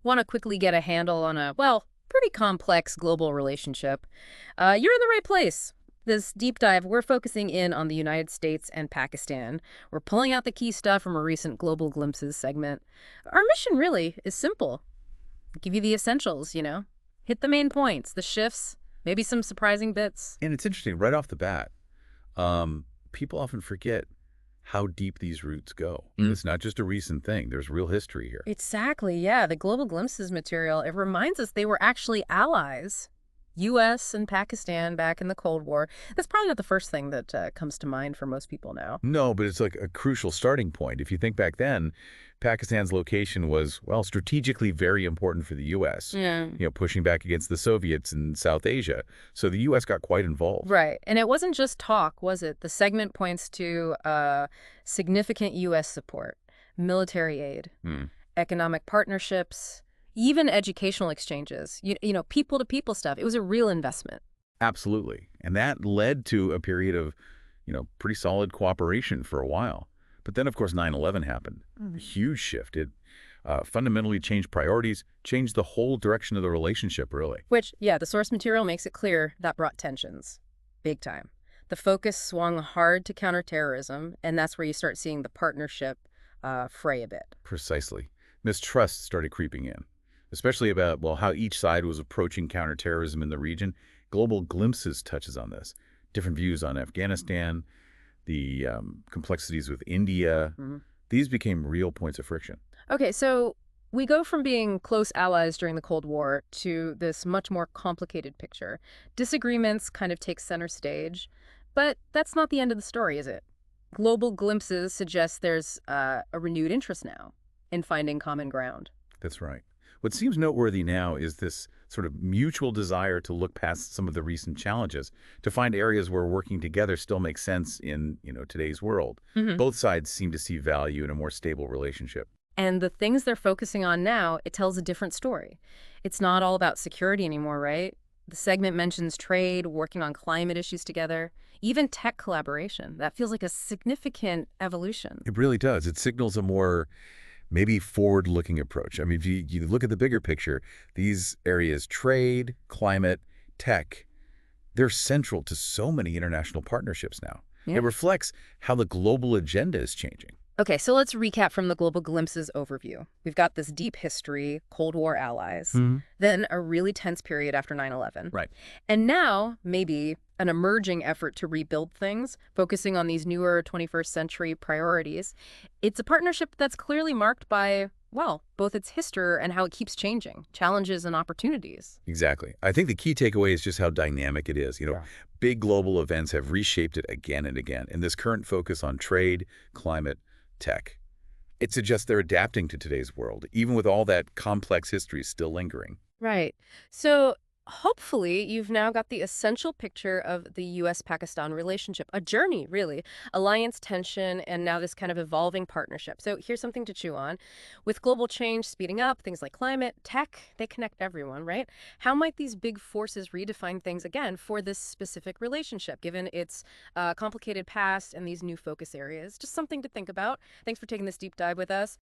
Want to quickly get a handle on a, well, pretty complex global relationship, you're in the right place. This deep dive, we're focusing in on the United States and Pakistan. We're pulling out the key stuff from a recent Global Glimpses segment. Our mission really is simple. Give you the essentials, Hit the main points, the shifts, maybe some surprising bits. And it's interesting, right off the bat, people often forget how deep these roots go. It's not just a recent thing. There's real history here. Exactly, yeah. The Global Glimpses material, it reminds us they were actually allies. U.S. and Pakistan back in the Cold War. That's probably not the first thing that comes to mind for most people now. No, but it's like a crucial starting point. If you think back then, Pakistan's location was, well, strategically very important for the U.S., Yeah. Pushing back against the Soviets in South Asia. So the U.S. got quite involved. Right. And it wasn't just talk, was it? The segment points to significant U.S. support, military aid, economic partnerships, even educational exchanges, people-to-people stuff. It was a real investment. Absolutely. And that led to a period of, pretty solid cooperation for a while. But then, of course, 9/11 happened. A huge shift. It fundamentally changed priorities, changed the whole direction of the relationship, really. Which, yeah, the source material makes it clear that brought tensions. Big time. The focus swung hard to counterterrorism, and that's where you start seeing the partnership fray a bit. Precisely. Mistrust started creeping in, especially about, well, how each side was approaching counterterrorism in the region. Global Glimpses touches on this. Different views on Afghanistan, the complexities with India. These became real points of friction. Okay, so we go from being close allies during the Cold War to this much more complicated picture. Disagreements kind of take center stage, but that's not the end of the story, is it? Global Glimpses suggests there's a renewed interest now in finding common ground. That's right. What seems noteworthy now is this sort of mutual desire to look past some of the recent challenges, to find areas where working together still makes sense in, today's world. Both sides seem to see value in a more stable relationship. And the things they're focusing on now, it tells a different story. It's not all about security anymore, right? The segment mentions trade, working on climate issues together, even tech collaboration. That feels like a significant evolution. It really does. It signals a more maybe forward-looking approach. I mean, if you look at the bigger picture, these areas, trade, climate, tech, they're central to so many international partnerships now. Yeah. It reflects how the global agenda is changing. Okay, so let's recap from the Global Glimpses overview. We've got this deep history, Cold War allies, then a really tense period after 9/11. Right. And now, maybe an emerging effort to rebuild things, focusing on these newer 21st century priorities. It's a partnership that's clearly marked by, well, both its history and how it keeps changing, challenges and opportunities. Exactly. I think the key takeaway is just how dynamic it is. Yeah. Big global events have reshaped it again and again. And this current focus on trade, climate, tech, it suggests they're adapting to today's world, even with all that complex history still lingering. Right. So hopefully you've now got the essential picture of the U.S.-Pakistan relationship, a journey, really, alliance tension, and now this kind of evolving partnership. So here's something to chew on. With global change speeding up, things like climate, tech, they connect everyone, right? How might these big forces redefine things again for this specific relationship, given its complicated past and these new focus areas? Just something to think about. Thanks for taking this deep dive with us.